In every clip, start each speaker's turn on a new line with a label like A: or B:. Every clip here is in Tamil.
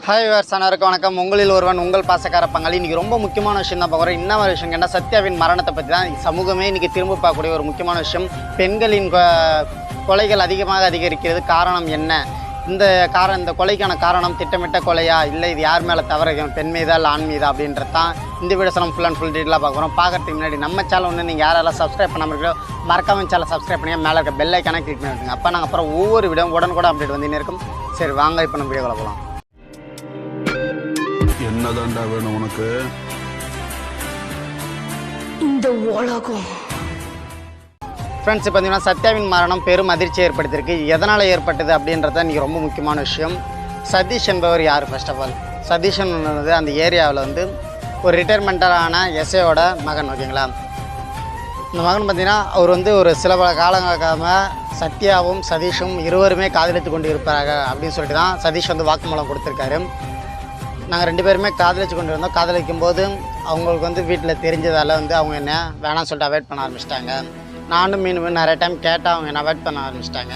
A: ஹாய் விவர்ஸ் அனைவருக்கும் வணக்கம். உங்களில் ஒருவன் உங்கள் பாசக்கார பங்காளி. இன்றைக்கி ரொம்ப முக்கியமான விஷயம் தான் பார்க்குறோம். என்ன ஒரு விஷயம் கேட்டால் சத்யாவின் மரணத்தை பற்றி தான் சமூகமே இன்றைக்கி திரும்ப பார்க்கக்கூடிய ஒரு முக்கியமான விஷயம். பெண்களின் கொலைகள் அதிகமாக அதிகரிக்கிறது. காரணம் என்ன? இந்த கொலைக்கான காரணம் திட்டமிட்ட கொலையா, இல்லை இது யார் மேலே தவறு, பெண் மீதா இல்லை ஆண் மீதா அப்படின்றது தான் இந்த வீடியோஸ் நம்ம ஃபுல் அண்ட் ஃபுல் டீட்டெயிலாக பார்க்குறோம். பார்க்கறதுக்கு முன்னாடி நம்ம சேனல் வந்து நீங்கள் யாரெல்லாம் சப்ஸ்கிரைப் பண்ணாமல் இருக்கோ மறக்காம சேனல் சப்ஸ்கிரைப் பண்ணி மேலே இருக்க பெல் ஐக்கானை கிளிக் பண்ணி விட்டுங்க. அப்போ நாங்கள் அப்புறம் ஒவ்வொரு வீடியோ உடனுக்கூட அப்டேட் வந்து இருக்கும். சரி வாங்க இப்போ நம்ம வீடியோவில் போகலாம்.
B: என்னதான்டா வேணும் உனக்கு?
C: இந்த உலகம்
A: ஃப்ரெண்ட்ஸ், இப்போ பார்த்தீங்கன்னா சத்யாவின் மரணம் பெரும் அதிர்ச்சியை ஏற்படுத்தியிருக்கு. எதனால் ஏற்பட்டது அப்படின்றத இன்றைக்கி ரொம்ப முக்கியமான விஷயம். சதீஷ் என்பவர் யார்? ஃபர்ஸ்ட் ஆஃப் ஆல் சதீஷன் வந்து அந்த ஏரியாவில் வந்து ஒரு ரிட்டையர்மெண்ட்டான எஸ்ஏவோட மகன். ஓகேங்களா? இந்த மகன் பார்த்திங்கன்னா அவர் வந்து ஒரு சில பல காலங்களுக்காக சத்யாவும் சதீஷும் இருவருமே காதலித்து கொண்டு இருப்பாங்க அப்படின்னு சொல்லிட்டு தான் சதீஷ் வந்து வாக்குமூலம் கொடுத்துருக்காரு. நாங்கள் 2 பேருமே காதலிச்சு கொண்டு இருந்தோம். காதலிக்கும் போது அவங்களுக்கு வந்து வீட்டில் தெரிஞ்சதால் வந்து அவங்க என்ன வேணாம்னு சொல்லிட்டு அவாய்ட் பண்ண ஆரம்பிச்சிட்டாங்க. நானும் மீண்டும் நிறைய டைம் கேட்டால் அவங்க என்ன அவாய்ட் பண்ண ஆரம்பிச்சிட்டாங்க.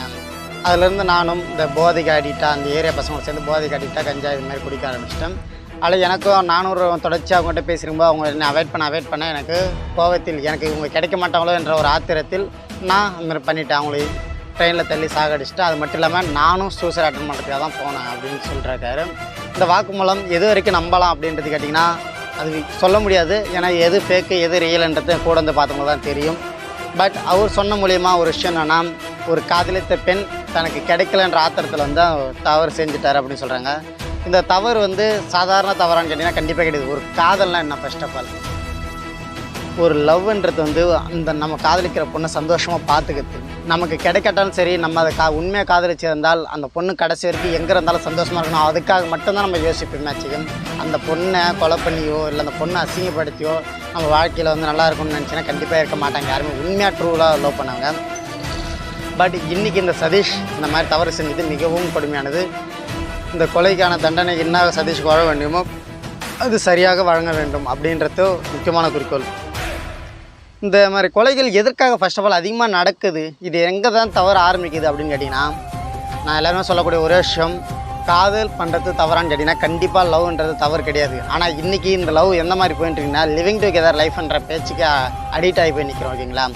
A: அதுலேருந்து நானும் இந்த போதைக்கு அடிக்டாக அந்த ஏரியா பசங்களோட சேர்ந்து போதைக்கு அடிக்டாக கஞ்சா இது மாதிரி குடிக்க ஆரம்பிச்சிட்டேன். அதில் எனக்கும் நானும் தொடர்ச்சி அவங்ககிட்ட பேசியிருக்கும்போது அவங்க என்ன அவாய்ட் பண்ண எனக்கு கோவத்தில் எனக்கு இவங்க கிடைக்க மாட்டாங்களோ என்ற ஒரு ஆத்திரத்தில் நான் அந்த மாதிரி பண்ணிவிட்டேன். அவங்களை ட்ரெயினில் தள்ளி சாகடிச்சிட்டு, அது மட்டும் இல்லாமல் நானும் சூசைட் அட்டன் பண்ணுறதுக்காக தான் போனேன் அப்படின்னு சொல்லியிருக்காரு. இந்த வாக்குமூலம் எது வரைக்கும் நம்பலாம் அப்படின்றது கேட்டிங்கன்னா அது சொல்ல முடியாது. ஏன்னா எது ஃபேக்கு எது ரியல்ன்றது கூட வந்து பார்த்தவங்க தான் தெரியும். பட் அவர் சொன்ன மூலிமா ஒரு விஷயம் என்னென்னா, ஒரு காதலித்த பெண் தனக்கு கிடைக்கலன்ற ஆத்திரத்தில் வந்து தவறு செஞ்சுட்டார் அப்படின்னு சொல்கிறாங்க. இந்த தவறு வந்து சாதாரண தவறான்னு கேட்டிங்கன்னா கண்டிப்பாக கிடையாது. ஒரு காதல்னால் என்ன? ஃபர்ஸ்ட் ஆஃப் ஆல் ஒரு லவ்ன்றது வந்து அந்த நம்ம காதலிக்கிற பொண்ணை சந்தோஷமாக பார்த்துக்கிறது. நமக்கு கிடைக்கட்டாலும் சரி, நம்ம அதை உண்மையாக காதலிச்சிருந்தால் அந்த பொண்ணு கடைசி வரைக்கும் எங்கே இருந்தாலும் சந்தோஷமாக இருக்கணும். அதுக்காக மட்டும்தான் நம்ம யோசிப்போம். மேட்சிக்கும் அந்த பொண்ணை கொலை பண்ணியோ இல்லை அந்த பொண்ணை அசிங்கப்படுத்தியோ நம்ம வாழ்க்கையில் வந்து நல்லா இருக்கும்னு நினச்சின்னா கண்டிப்பாக இருக்க மாட்டாங்க யாருமே உண்மையாக ட்ரூவாக லவ் பண்ணாங்க. பட் இன்றைக்கி இந்த சதீஷ் இந்த மாதிரி தவறு செஞ்சது மிகவும் கொடுமையானது. இந்த கொலைக்கான தண்டனை என்ன சதீஷ்க்கு வழங்க வேண்டுமோ அது சரியாக வழங்க வேண்டும் அப்படின்றது முக்கியமான குறிக்கோள். இந்த மாதிரி கொலைகள் எதற்காக ஃபர்ஸ்ட் ஆஃப் ஆல் அதிகமாக நடக்குது, இது எங்கே தான் தவறு ஆரம்பிக்குது அப்படின்னு கேட்டிங்கன்னா, நான் எல்லாருமே சொல்லக்கூடிய ஒரே விஷயம், காதல் பண்ணுறது தவறான்னு கேட்டிங்கன்னா கண்டிப்பாக லவ்ன்றது தவறு கிடையாது. ஆனால் இன்றைக்கி இந்த லவ் எந்த மாதிரி போயிட்டுருக்குன்னா லிவிங் டுகெதர் லைஃப்ன்ற பேச்சுக்கு அடிக்ட் ஆகி போய் நிற்கிறோம். ஓகேங்களா?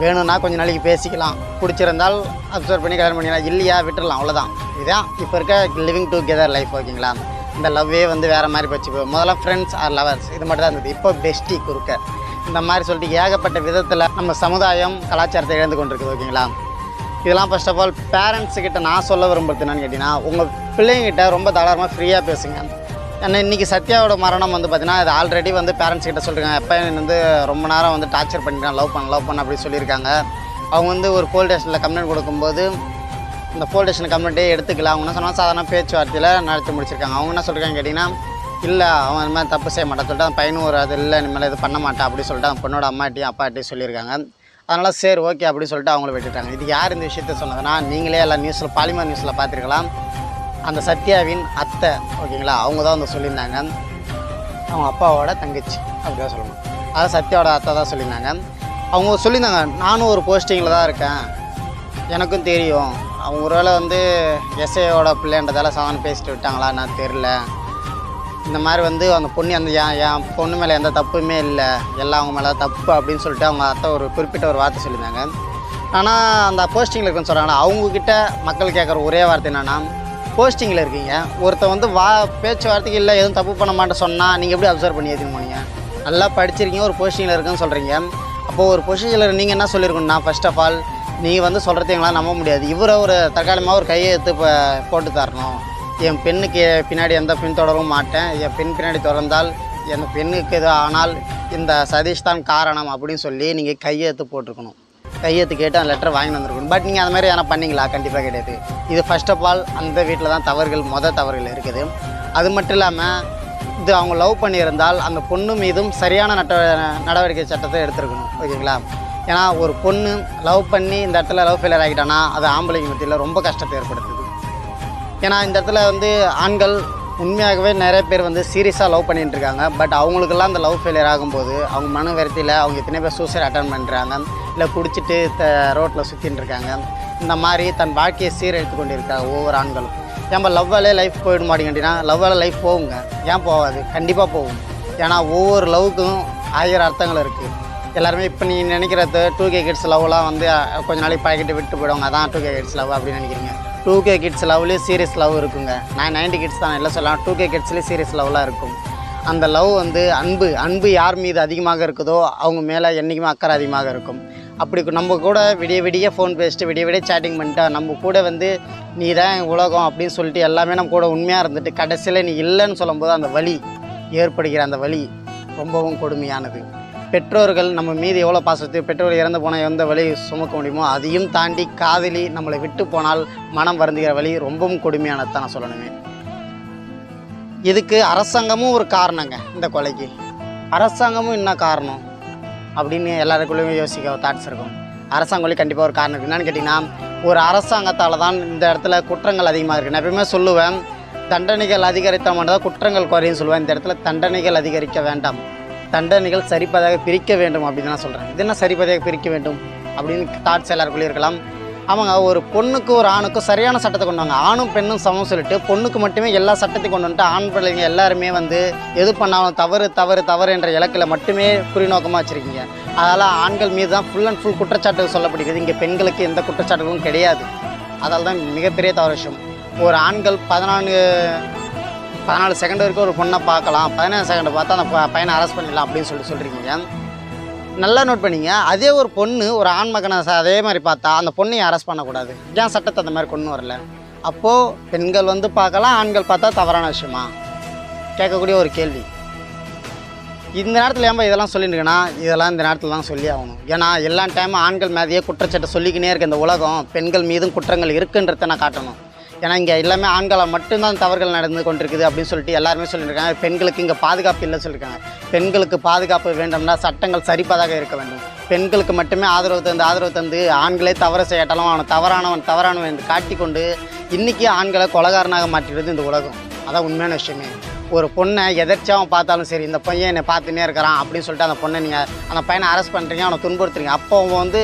A: வேணும்னா கொஞ்சம் நாளைக்கு பேசிக்கலாம், பிடிச்சிருந்தால் அப்சர்வ் பண்ணி கல்யாணம் பண்ணிக்கலாம், இல்லையா விட்டுடலாம், அவ்வளோதான். இதுதான் இப்போ இருக்க லிவிங் டுகெதர் லைஃப். ஓகேங்களா? இந்த லவ்வே வந்து வேறு மாதிரி போச்சு. முதல்ல ஃப்ரெண்ட்ஸ் ஆர் லவர்ஸ் இது மட்டும் தான் இருந்தது. இப்போ பெஸ்டி குறுக்க இந்த மாதிரி சொல்லிட்டு ஏகப்பட்ட விதத்தில் நம்ம சமுதாயம் கலாச்சாரத்தை இழந்து கொண்டிருக்குது. ஓகேங்களா? இதெல்லாம் ஃபர்ஸ்ட் ஆஃப் ஆல் பேரண்ட்ஸுக்கிட்ட நான் சொல்ல விரும்புறது என்னன்னு கேட்டிங்கன்னா, உங்கள் பிள்ளைங்கிட்ட ரொம்ப தாராளமாக ஃப்ரீயாக பேசுங்க. ஏன்னா இன்றைக்கி சத்யாவோட மரணம் வந்து பார்த்திங்கன்னா இது ஆல்ரெடி வந்து பேரண்ட்ஸ் கிட்ட சொல்லியிருக்காங்க. எப்போ வந்து ரொம்ப நேரம் வந்து டார்ச்சர் பண்ணிட்டாங்க, லவ் பண்ண அப்படி சொல்லியிருக்காங்க. அவங்க வந்து ஒரு போலீஸ் ஸ்டேஷனில் கம்ப்ளைண்ட் கொடுக்கும்போது இந்த போலீஸ் ஸ்டேஷன் கம்ப்ளைண்ட்டே எடுத்துக்கலாம். அவங்க என்ன சொன்னாலும் சாதாரண பேச்சுவார்த்தையில் நடத்தி முடிச்சிருக்காங்க. அவங்க என்ன சொல்லியிருக்காங்க கேட்டிங்கன்னா, இல்லை அவன் இந்த மாதிரி தப்பு செய்ய மாட்டான் சொல்லிட்டு அந்த பையனும் ஒரு அது இல்லை இனிமேல் இது பண்ண மாட்டான் அப்படி சொல்லிட்டு அவன் பொண்ணோட அம்மாட்டையும் அப்பாட்டையும் சொல்லியிருக்காங்க. அதனால் சரி ஓகே அப்படின்னு சொல்லிட்டு அவங்கள விட்டுட்டாங்க. இது யார் இந்த விஷயத்த சொன்னதுன்னா, நீங்களே எல்லாம் நியூஸில் பாலிமர் நியூஸில் பார்த்துருக்கலாம். அந்த சத்யாவின் அத்தை. ஓகேங்களா? அவங்க தான் வந்து சொல்லியிருந்தாங்க. அவங்க அப்பாவோட தங்கச்சி அப்படிதான் சொல்லணும். அதான் சத்யாவோட அத்தை தான் சொல்லியிருந்தாங்க. அவங்க சொல்லியிருந்தாங்க, நானும் ஒரு போஸ்டிங்கில் தான் இருக்கேன், எனக்கும் தெரியும். அவங்க ஒருவேளை வந்து எஸ்ஏயோட பிள்ளைன்றதால சாதாரண பேசிட்டு விட்டாங்களா நான் தெரில. இந்த மாதிரி வந்து அந்த பொண்ணு அந்த என் பொண்ணு மேலே எந்த தப்புமே இல்லை, எல்லாம் அவங்க மேலே தப்பு அப்படின்னு சொல்லிட்டு அவங்க அத்தை ஒரு குறிப்பிட்ட ஒரு வார்த்தை சொல்லியிருந்தாங்க. ஆனால் அந்த போஸ்டிங்கில் இருக்குன்னு சொல்கிறாங்களா, அவங்கக்கிட்ட மக்கள் கேட்குற ஒரே வார்த்தை என்னென்னா, போஸ்டிங்கில் இருக்கீங்க, ஒருத்தர் வந்து பேச்சுவார்த்தைக்கு இல்லை எதுவும் தப்பு பண்ண மாட்டேன் சொன்னால் நீங்கள் எப்படி அப்சர்வ் பண்ணி ஏற்றின்னு போனீங்க? நல்லா படிச்சிருக்கீங்க, ஒரு போஸ்டிங்கில் இருக்குன்னு சொல்கிறீங்க. அப்போது ஒரு பொசிஷனில் நீங்கள் என்ன சொல்லியிருக்கணும்னா, ஃபர்ஸ்ட் ஆஃப் ஆல் நீங்கள் வந்து சொல்கிறது எங்களால் நம்ப முடியாது, இவரை ஒரு தற்காலிகமாக ஒரு கையை எடுத்து போட்டு தரணும். என் பெண்ணுக்கு பின்னாடி எந்த பெண் தொடரவும் மாட்டேன், என் பெண் பின்னாடி தொடர்ந்தால் என் பெண்ணுக்கு எது ஆனால் இந்த சதீஷ் தான் காரணம் அப்படின்னு சொல்லி நீங்கள் கையெழுத்து போட்டிருக்கணும். கையெழுத்து கேட்டு அந்த லெட்டர் வாங்கி வந்திருக்கணும். பட் நீங்கள் அந்த மாதிரி எதனா பண்ணிங்களா? கண்டிப்பாக கிடையாது. இது ஃபர்ஸ்ட் ஆஃப் ஆல் அந்த வீட்டில் தான் தவறுகள் இருக்குது. அது மட்டும் இல்லாமல் இது அவங்க லவ் பண்ணியிருந்தால் அந்த பொண்ணு மீதும் சரியான நடவடிக்கை சட்டத்தை எடுத்துருக்கணும். ஓகேங்களா? ஏன்னா ஒரு பொண்ணு லவ் பண்ணி இந்த இடத்துல லவ் ஃபெயிலியர் ஆகிட்டான்னா அது ஆம்பளைங்க மத்தியில் ரொம்ப கஷ்டத்தை ஏற்படுத்துது. ஏன்னா இந்த இடத்துல வந்து ஆண்கள் உண்மையாகவே நிறைய பேர் வந்து சீரியஸாக லவ் பண்ணிட்டு இருக்காங்க. பட் அவங்களுக்கெல்லாம் அந்த லவ் ஃபெயிலியர் ஆகும்போது அவங்க மன வருத்தியில் அவங்க எத்தனை பேர் சூசைட் அட்டன் பண்ணுறாங்க, இல்லை குடிச்சிட்டு ரோட்டில் சுற்றின்னு இருக்காங்க. இந்த மாதிரி தன் வாழ்க்கையை சீரழித்து கொண்டு இருக்காங்க ஒவ்வொரு ஆண்களும். ஏன்பா லவ்வாலே லைஃப் போயிட மாட்டேங்கிட்டீங்கன்னா லவ்வால் லைஃப் போகுங்க. ஏன் போகாது? கண்டிப்பாக போகும். ஏன்னா ஒவ்வொரு லவ்வுக்கும் 1000 அர்த்தங்கள் இருக்குது. எல்லாருமே இப்போ நீ நினைக்கிறது 2K கிட்ஸ் லவ்லாம் வந்து கொஞ்ச நாளைக்கு பழகிட்டு விட்டு போயிடுவாங்க, அதான் 2K கிட்ஸ் லவ் அப்படின்னு நினைக்கிறீங்க. 2K கிட்ஸ் லவ்லேயும் சீரியஸ் லவ் இருக்குங்க. நான் 90 கிட்ஸ் தான் எல்லாம் சொல்லலாம். 2K கிட்ஸ்லேயும் சீரியஸ் லவ்லாம் இருக்கும். அந்த லவ் வந்து அன்பு யார் மீது அதிகமாக இருக்குதோ அவங்க மேலே என்றைக்குமே அக்கறை அதிகமாக இருக்கும். அப்படி நம்ம கூட விடிய ஃபோன் பேசிட்டு விடிய சேட்டிங் பண்ணிட்டா நம்ம கூட வந்து நீ தான் உலகம் அப்படின்னு சொல்லிட்டு எல்லாமே நம்ம கூட உண்மையாக இருந்துட்டு கடைசியில் நீ இல்லைன்னு சொல்லும்போது அந்த வலி ஏற்படுகிற அந்த வலி ரொம்பவும் கொடுமையானது. பெற்றோர்கள் நம்ம மீது எவ்வளோ பாசத்து, பெற்றோர் இறந்து போனால் எந்த வலி சுமக்க முடியுமோ அதையும் தாண்டி காதலி நம்மளை விட்டு போனால் மனம் வருந்துகிற வலி ரொம்பவும் கொடுமையானது தான் நான் சொல்லணுமே. இதுக்கு அரசாங்கமும் ஒரு காரணங்க. இந்த கொலைக்கு அரசாங்கமும் என்ன காரணம் அப்படின்னு எல்லாருக்குள்ளேயுமே யோசிக்க தாட்ஸ் இருக்கும். அரசாங்கம் கண்டிப்பாக ஒரு காரணம் இருக்குது. என்னென்னு கேட்டிங்கன்னா, ஒரு அரசாங்கத்தால் தான் இந்த இடத்துல குற்றங்கள் அதிகமாக இருக்குது. நான் எப்பவுமே சொல்லுவேன், தண்டனைகள் அதிகரித்த மட்டும் குற்றங்கள் குறையும் சொல்லுவேன். இந்த இடத்துல தண்டனைகள் அதிகரிக்க வேண்டாம், தண்டனைகள் சரிப்பதாக பிரிக்க வேண்டும் அப்படின்னு நான் சொல்கிறேன். இது என்ன சரிப்பதாக பிரிக்க வேண்டும் அப்படின்னு தாட்ஸ் எல்லாருக்குள்ளே இருக்கலாம். அவங்க ஒரு பொண்ணுக்கு ஒரு ஆணுக்கும் சரியான சட்டத்தை கொண்டு வாங்க. ஆணும் பெண்ணும் சமம் சொல்லிட்டு பொண்ணுக்கு மட்டுமே எல்லா சட்டத்தையும் கொண்டு வந்துட்டு ஆண் பிள்ளைங்க எல்லாருமே வந்து எது பண்ணாலும் தவறு என்ற இலக்கில் மட்டுமே குறிநோக்கமாக வச்சுருக்கீங்க. அதனால் ஆண்கள் மீது தான் ஃபுல் அண்ட் ஃபுல் குற்றச்சாட்டுகள் சொல்லப்படுகிறது. இங்கே பெண்களுக்கு எந்த குற்றச்சாட்டுகளும் கிடையாது. அதால் தான் மிகப்பெரிய தவறு விஷயம். ஒரு ஆண்கள் 14 செகண்ட் வரைக்கும் ஒரு பொண்ணை பார்க்கலாம், 17 செகண்ட் பார்த்தா அந்த பையனை அரெஸ்ட் பண்ணிடலாம் அப்படின்னு சொல்கிறீங்க. நல்லா நோட் பண்ணிங்க. அதே ஒரு பொண்ணு ஒரு ஆண் மகனை அதே மாதிரி பார்த்தா அந்த பொண்ணையை அரெஸ்ட் பண்ணக்கூடாது. ஏன் சட்டத்தை அந்த மாதிரி கொண்டு வரல? அப்போது பெண்கள் வந்து பார்க்கலாம், ஆண்கள் பார்த்தா தவறான விஷயமா? கேட்கக்கூடிய ஒரு கேள்வி. இந்த நேரத்தில் ஏன்பா இதெல்லாம் சொல்லிட்டுருக்கேன்னா, இதெல்லாம் இந்த நேரத்தில் தான் சொல்லி ஆகணும். ஏன்னா எல்லா டைமும் ஆண்கள் மேலேயே குற்றச்சாட்டை சொல்லிக்கினே இருக்க இந்த உலகம் பெண்கள் மீதும் குற்றங்கள் இருக்குன்றதை நான் காட்டணும். ஏன்னா இங்கே எல்லாமே ஆண்களால் மட்டும்தான் தவறுகள் நடந்து கொண்டிருக்குது அப்படின்னு சொல்லிட்டு எல்லாருமே சொல்லியிருக்காங்க. பெண்களுக்கு இங்கே பாதுகாப்பு இல்லை சொல்லியிருக்காங்க. பெண்களுக்கு பாதுகாப்பு வேண்டும்னா சட்டங்கள் சரிப்பதாக இருக்க வேண்டும். பெண்களுக்கு மட்டுமே ஆதரவு தந்து ஆண்களே தவறு செய்யட்டாலும் அவனை தவறானவன் என்று காட்டிக்கொண்டு இன்றைக்கி ஆண்களை கொலைகாரனாக மாற்றிடுது இந்த உலகம். அதான் உண்மையான விஷயமே. ஒரு பொண்ணை எதர்ச்சியாகவும் பார்த்தாலும் சரி, இந்த பையன் என்னை பார்த்துன்னே இருக்கிறான் அப்படின்னு சொல்லிட்டு அந்த பொண்ணை நீங்கள் அந்த பையனை அரெஸ்ட் பண்ணுறீங்க, அவனை துன்புறுத்துறீங்க. அப்போ அவன் வந்து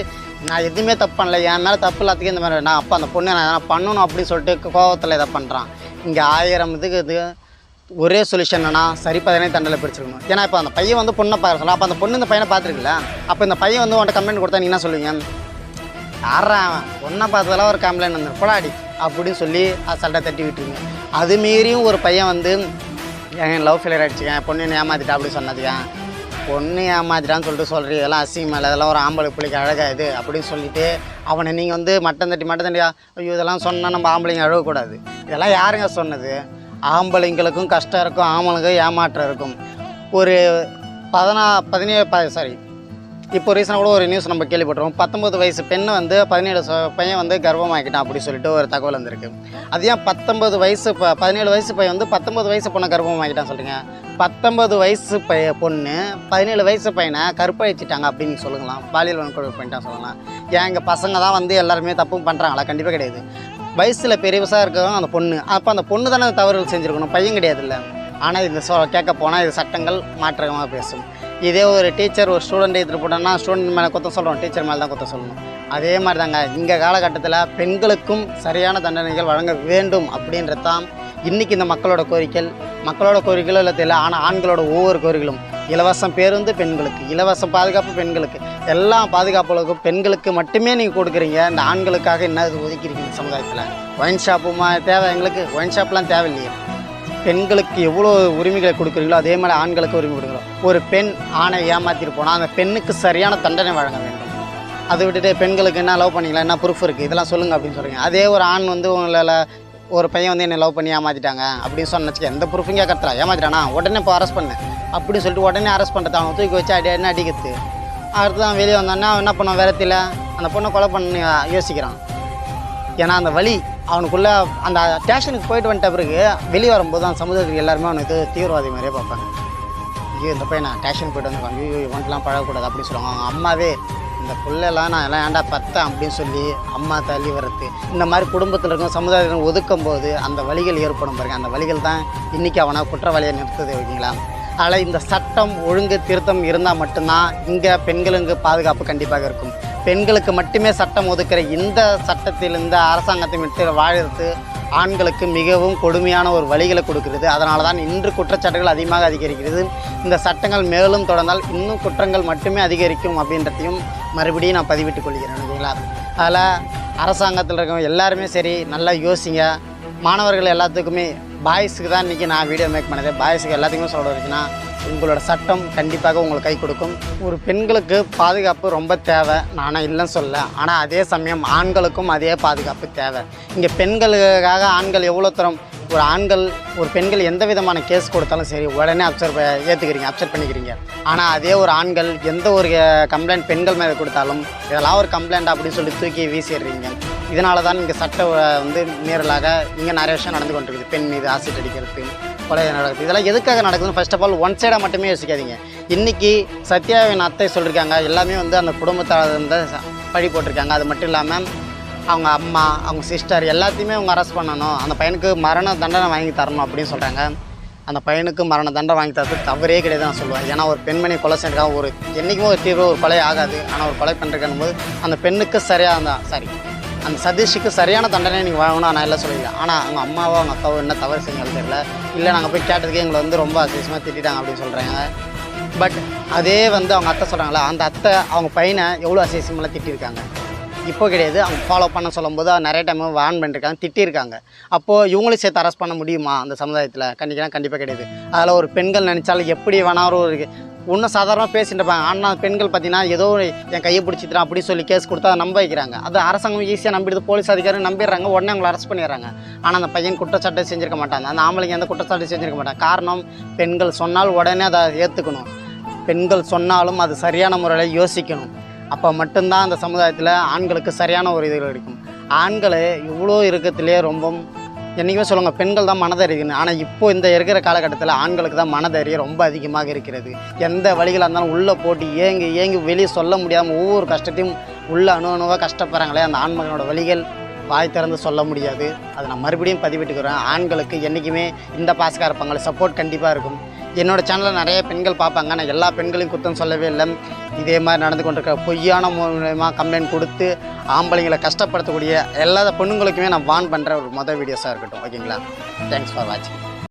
A: நான் எதுவுமே தப்பு பண்ணல, என் மேலே தப்பு இல்லாததுக்கு இந்த மாதிரி நான் அப்போ அந்த பொண்ணை நான் எதனா பண்ணணும் அப்படின்னு சொல்லிட்டு கோபத்தில் இதை பண்ணுறான். இங்கே 1000 இது ஒரே சொல்யூஷன் என்னன்னா சரிப்பதனே தண்டனை பிடிச்சிருக்கணும். ஏன்னா இப்போ அந்த பையன் வந்து பொண்ணை பார்க்க சொல்லலாம். அப்போ அந்த பொண்ணு இந்த பையனை பார்த்துருக்குல்ல, அப்போ இந்த பையன் வந்து உன்ட்ட கம்ப்ளைண்ட் கொடுத்தா நீ என்ன சொல்லுவீங்க? யாரா பொண்ணை பார்த்ததெல்லாம் ஒரு கம்ப்ளைண்ட் வந்து போடாடி அப்படின்னு சொல்லி அசால்ட்டாக தட்டி விட்டுருங்க. அது மீறியும் ஒரு பையன் வந்து என் லவ் ஃபெயிலியர் ஆகிடுச்சுங்க, பொண்ணு ஏமாற்றிட்டா அப்படி சொன்னதுக்கா, பொண்ணு ஏமாத்திட்டான்னு சொல்லிட்டு சொல்கிறீங்க, இதெல்லாம் அசிங்கமாக இல்லை, இதெல்லாம் ஒரு ஆம்பளை பிள்ளைக்கு அழகாக இது அப்படின்னு சொல்லிட்டு அவனை நீங்கள் வந்து மட்டம் தட்டியா ஐயோ இதெல்லாம் சொன்னால் நம்ம ஆம்பளைங்க அழகக்கூடாது. இதெல்லாம் யாருங்க சொன்னது? ஆம்பளைங்களுக்கும் கஷ்டம் இருக்கும், ஆம்பளைங்களுக்கும் ஏமாற்றம் இருக்கும். ஒரு 17 இப்போ ரீசனாக கூட ஒரு நியூஸ் நம்ம கேள்விப்பட்டிருக்கோம். 19 வயசு பெண்ணை வந்து 17 பையன் வந்து கர்ப்பமாக்கிட்டான் அப்படி சொல்லிட்டு ஒரு தகவல் வந்திருக்கு. அது ஏன் 17 வயசு பையன் வந்து 19 வயசு பொண்ணை கர்ப்பமாக்கிட்டான்னு சொல்கிறீங்க? 19 வயசு பொண்ணு 17 வயசு பையனை கற்பழிச்சிட்டாங்க அப்படின்னு சொல்லுங்களாம், பாலியல் வன்கொடுமை பண்ணிட்டான்னு சொல்லலாம். ஏன் இங்கே பசங்க தான் வந்து எல்லாருமே தப்பும் பண்ணுறாங்களா? கண்டிப்பாக கிடையாது. வயசில் பெரியவசாக இருக்கிறவங்க அந்த பொண்ணு, அப்போ அந்த பொண்ணு தானே தவறுகள் செஞ்சுருக்கணும், பையன் கிடையாது இல்லை. ஆனால் இந்த கேட்க போனால் இது சட்டங்கள் மாற்றமாக பேசும். இதே ஒரு டீச்சர் ஒரு ஸ்டூடெண்ட் எடுத்துகிட்டு போட்டோன்னா ஸ்டூடெண்ட் மேலே குற்றம் சொல்கிறோம், டீச்சர் மேலே தான் குற்றம் சொல்லணும். அதே மாதிரி தாங்க இங்கே காலகட்டத்தில் பெண்களுக்கும் சரியான தண்டனைகள் வழங்க வேண்டும் அப்படின்றது தான் இன்றைக்கி இந்த மக்களோட கோரிக்கைகள் இல்லை தெரியல. ஆனால் ஆண்களோட ஒவ்வொரு கோரிக்கைகளும் இலவசம் பேருந்து பெண்களுக்கு, இலவச பாதுகாப்பு பெண்களுக்கு, எல்லா பாதுகாப்புகளுக்கும் பெண்களுக்கு மட்டுமே நீங்கள் கொடுக்குறீங்க. இந்த ஆண்களுக்காக என்ன இது ஒதுக்கிறீங்க சமுதாயத்தில்? ஒயின் ஷாப்புமா தேவை எங்களுக்கு? ஒயின் ஷாப்லாம் தேவையில்லையே. பெண்களுக்கு எவ்வளோ உரிமைகளை கொடுக்குறீங்களோ அதே மாதிரி ஆண்களுக்கு உரிமை கொடுக்குறோம். ஒரு பெண் ஆணை ஏமாற்றிட்டு போனால் அந்த பெண்ணுக்கு சரியான தண்டனை வழங்க வேண்டும். அதை விட்டுட்டு பெண்களுக்கு என்ன லவ் பண்ணிங்களா, என்ன ப்ரூஃப் இருக்குது, இதெல்லாம் சொல்லுங்கள் அப்படின்னு சொல்கிறீங்க. அதே ஒரு ஆண் வந்து உங்களால் ஒரு பையன் வந்து என்னை லவ் பண்ணி ஏமாற்றிட்டாங்க அப்படின்னு சொன்னச்சுக்க எந்த ப்ரூஃபும் கேட்கறா, ஏமாற்றிட்டானா உடனே இப்போ அரெஸ்ட் பண்ணு அப்படின்னு சொல்லிட்டு உடனே அரெஸ்ட் பண்ணுறது, அவனை தூக்கி வச்சு என்ன அடிக்கிறது. அடுத்து தான் வெளியே வந்தான்னா அவன் என்ன பண்ணுவான், வேறத்தில் அந்த பொண்ணை கொலை பண்ணி யோசிக்கிறான். ஏன்னா அந்த வழி அவனுக்குள்ளே அந்த ஸ்டேஷனுக்கு போயிட்டு வந்துட்ட பிறகு வெளியே வரும்போது அந்த சமுதாயத்துக்கு எல்லாருமே அவனுக்கு தீவிரவாதி மாதிரியே பார்ப்பாங்க. ஐயோ இந்த பையன் நான் ஸ்டேஷன் போய்ட்டு வந்துருக்கான், ஐயோ இவன்ட்டுலாம் பழகக்கூடாது அப்படின்னு சொல்லுவாங்க. அவங்க அம்மாவே இந்த பிள்ளைலாம் நான் எல்லாம் ஏன்டா பத்தேன் அப்படின்னு சொல்லி அம்மா தள்ளி வர்றது, இந்த மாதிரி குடும்பத்தில் இருக்கும் சமுதாயத்தில் ஒதுக்கும் போது அந்த வழிகள் ஏற்படும் பாருங்க. அந்த வழிகள் தான் இன்றைக்கி அவனை குற்றவாளியை நிறுத்துது ஓகேங்களா. அதனால் இந்த சட்டம் ஒழுங்கு திருத்தம் இருந்தால் மட்டும்தான் இங்கே பெண்களுக்கு பாதுகாப்பு கண்டிப்பாக இருக்கும். பெண்களுக்கு மட்டுமே சட்டம் ஒதுக்குற இந்த சட்டத்தில் இந்த அரசாங்கத்தை விட்டு வாழறது ஆண்களுக்கு மிகவும் கொடுமையான ஒரு வழிகளை கொடுக்கிறது. அதனால தான் இன்று குற்றச்சாட்டுகள் அதிகமாக அதிகரிக்கிறது. இந்த சட்டங்கள் மேலும் தொடர்ந்தால் இன்னும் குற்றங்கள் மட்டுமே அதிகரிக்கும் அப்படின்றதையும் மறுபடியும் நான் பதிவிட்டுக் கொள்கிறேன். ஓகேங்களா? அதில் அரசாங்கத்தில் இருக்கவங்க எல்லாருமே சரி நல்லா யோசிங்க. மாணவர்கள் எல்லாத்துக்குமே பாய்ஸுக்கு தான் இன்றைக்கி நான் வீடியோ மேக் பண்ணது. பாய்ஸுக்கு எல்லாத்துக்குமே சொல்ல வச்சுன்னா உங்களோட சட்டம் கண்டிப்பாக உங்களுக்கு கை கொடுக்கும். ஒரு பெண்களுக்கு பாதுகாப்பு ரொம்ப தேவை, நானும் இல்லைன்னு சொல்ல. ஆனால் அதே சமயம் ஆண்களுக்கும் அதே பாதுகாப்பு தேவை. இங்கே பெண்களுக்காக ஆண்கள் எவ்வளோ தூரம் ஒரு பெண்கள் எந்த விதமான கேஸ் கொடுத்தாலும் சரி உடனே அப்சர்வ் பண்ணிக்கிறீங்க. ஆனால் அதே ஒரு ஆண்கள் எந்த ஒரு கம்ப்ளைண்ட் பெண்கள் மேலே கொடுத்தாலும் இதெல்லாம் ஒரு கம்ப்ளைண்ட் அப்படின்னு சொல்லி தூக்கி வீசிடுறீங்க. இதனால தான் இங்கே சட்ட மீறலாக இங்கே நிறைய விஷயம் நடந்து கொண்டிருக்குது. பெண் மீது ஆசிட் அடிக்கிறது, கொலை நடக்குது. இதெல்லாம் எதுக்காக நடக்குதுன்னு ஃபர்ஸ்ட் ஆஃப் ஆல் ஒன் சைடாக மட்டுமே யோசிக்காதீங்க. இன்றைக்கி சத்யாவின் அத்தை சொல்லியிருக்காங்க, எல்லாமே அந்த குடும்பத்தால் பழி போட்டிருக்காங்க. அது மட்டும் இல்லாமல் அவங்க அம்மா, அவங்க சிஸ்டர் எல்லாத்தையுமே அவங்க அரெஸ்ட் பண்ணணும், அந்த பையனுக்கு மரண தண்டனை வாங்கி தரணும் அப்படின்னு சொல்கிறாங்க. அந்த பையனுக்கு மரண தண்டனை வாங்கி தரது தவறே கிடையாது நான் சொல்லுவேன். ஏன்னா ஒரு பெண்மணி கொலை செஞ்சிருக்காங்க, என்றைக்குமே ஒரு கொலை ஆகாது. ஆனால் ஒரு கொலை பண்ணுறதுக்கும் போது அந்த பெண்ணுக்கு அந்த சதீஷுக்கு சரியான தண்டனை நீங்கள் வாங்கணும் நான் எல்லாம் சொல்லியிருக்கேன். ஆனால் அவங்க அம்மாவோ அவங்க அக்காவோ என்ன தவறு செஞ்சாலும் தெரியல. இல்லை நாங்கள் போய் கேட்டதுக்கு எங்களை ரொம்ப அசிங்கமாக திட்டாங்க அப்படின்னு சொல்கிறாங்க. பட் அதே அவங்க அத்தை சொல்கிறாங்களா, அந்த அத்தை அவங்க பையனை எவ்வளோ அசிங்கமெல்லாம் திட்டிருக்காங்க. இப்போ கிடையாது, அவங்க ஃபாலோ பண்ண சொல்லும்போது நிறைய டைம் வார்ன் பண்ணியிருக்காங்க, திட்டிருக்காங்க. அப்போது இவங்களையும் சேர்த்து அரெஸ்ட் பண்ண முடியுமா அந்த சமுதாயத்தில்? கண்டிப்பாக கிடையாது. அதில் ஒரு பெண்கள் நினச்சாலும் எப்படி வேணாலும் இன்னும் சாதாரணமாக பேசிட்டு இருப்பாங்க. ஆனால் பெண்கள் பார்த்தீங்கன்னா ஏதோ என் கையை பிடிச்சிட்டான் அப்படி சொல்லி கேஸ் கொடுத்தா அதை நம்ப வைக்கிறாங்க. அது அரசாங்கம் ஈஸியாக நம்பிடுது, போலீஸ் அதிகாரி நம்பிடுறாங்க, உடனே அவங்களை அரெஸ்ட் பண்ணிடுறாங்க. ஆனால் அந்த பையன் குற்றச்சாட்டை செஞ்சிருக்க மாட்டாங்க, அந்த ஆம்பளைங்க எந்த குற்றச்சாட்டை செஞ்சிருக்க மாட்டாங்க. காரணம், பெண்கள் சொன்னால் உடனே அதை ஏற்றுக்கணும். பெண்கள் சொன்னாலும் அது சரியான முறையில் யோசிக்கணும். அப்போ மட்டும்தான் அந்த சமுதாயத்தில் ஆண்களுக்கு சரியான ஒரு இது கிடைக்கும். ஆண்கள் இவ்வளோ இருக்கிறதுலே ரொம்ப என்றைக்குமே சொல்லுவாங்க பெண்கள் தான் மனதைரியன்னு. ஆனால் இப்போ இந்த இருக்கிற காலகட்டத்தில் ஆண்களுக்கு தான் மனதைரியம் ரொம்ப அதிகமாக இருக்கிறது. எந்த வழிகளாக இருந்தாலும் உள்ளே போட்டு ஏங்கி வெளியே சொல்ல முடியாமல் ஒவ்வொரு கஷ்டத்தையும் உள்ள அணுவாக கஷ்டப்படுறாங்களே, அந்த ஆண்மகனோட வழிகள் வாய் திறந்து சொல்ல முடியாது. அதை நான் மறுபடியும் பதிவிட்டுக்கிறேன். ஆண்களுக்கு என்றைக்குமே இந்த பாஸ்கார பங்களை சப்போர்ட் கண்டிப்பாக இருக்கும். என்னோடய சேனலில் நிறைய பெண்கள் பார்ப்பாங்க, நான் எல்லா பெண்களையும் குத்தம் சொல்லவே இல்லை. இதே மாதிரி நடந்து கொண்டிருக்க பொய்யான மூலமாக கம்ப்ளைண்ட் கொடுத்து ஆம்பளைங்களை கஷ்டப்படுத்தக்கூடிய எல்லா பொண்ணுங்களுக்குமே நான் வார்ன் பண்ணுற ஒரு வீடியோஸாக இருக்கட்டும். ஓகேங்களா? தேங்க்ஸ் ஃபார் வாட்சிங்.